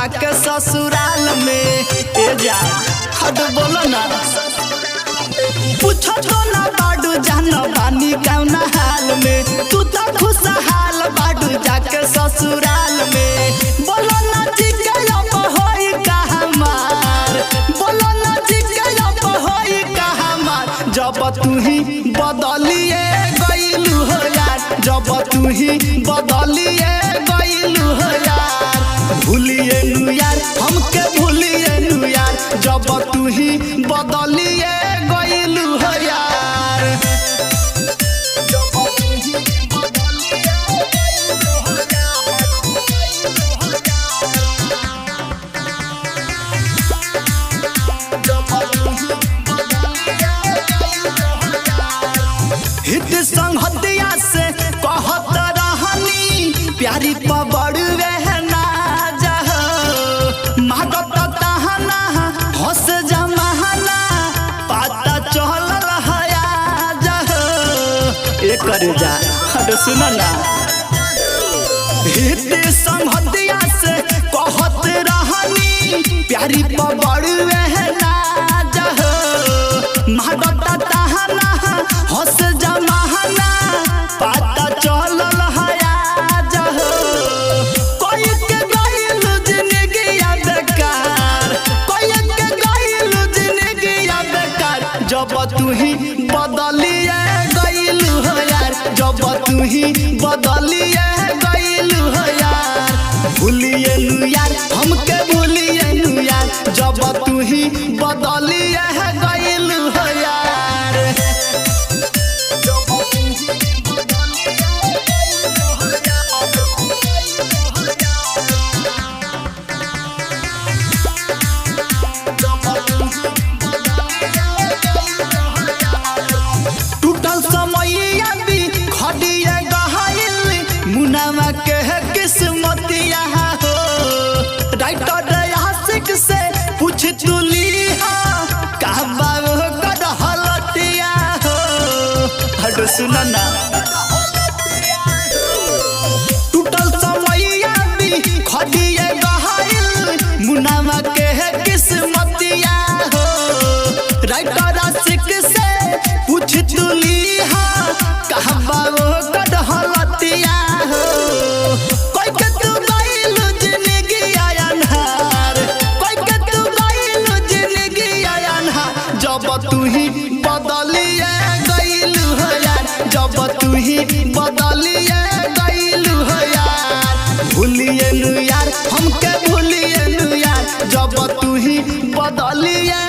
जाके ससुराल में ए जा हट बोलो ना पूछो तो ना बाडू जानो बानी कौना हाल में तू तो खुशहाल बाडू जाके ससुराल में बोलो ना जी के अब होई का हमार बोलो ना जी के अब होई का हमार जब तू ही बदलिए गइलू हो यार जब तू ही बदलिए गइलू हो यार भूलिए नु यार हमके भूलिए नु यार जब तू ही बदलिए गइलू हो यार जब तू ही बदलिए गइलू हो हित संगतिया से कहत रहनी प्यारी पबड़वे ना जह मागत तहना हंस जमाना पता चल हया जह एक जा अरे सुन ना हित संगतिया से कहत रहनी प्यारी पबड़वे ना जह मागत तहना हंस जमाना पता चल हया जह कोई के गइल जिंदगी बेकार कोई के गइल जिंदगी बेकार जब तू ही बदलिए गइल हो यार जब तू ही बदलिए गइल हो यार भूलिए नु यार हमके भूलिए नु यार जब तू ही बदलिए गइल हो यार टूटल समैया भी खड़िए गहाइल मुनावा के किस्मतिया हो राइटर आशिक से पूछ तुली कहबा कर हलतिया हो हट सुना ना टूटल समैया भी खड़िए गहाइल मुनावा के किस्मतिया हो राइटर आशिक से पूछ तुली कहबा कर हलतिया हो कोई के तू गइल जिंदगी अनहार कोई के तू गइल जिंदगी अनहार जब तू ही बदलिए गइल हो यार जब तू ही बदलिए गइल हो यार भूलिए नु यार हमके भूलिए नु यार जब तू ही बदलिए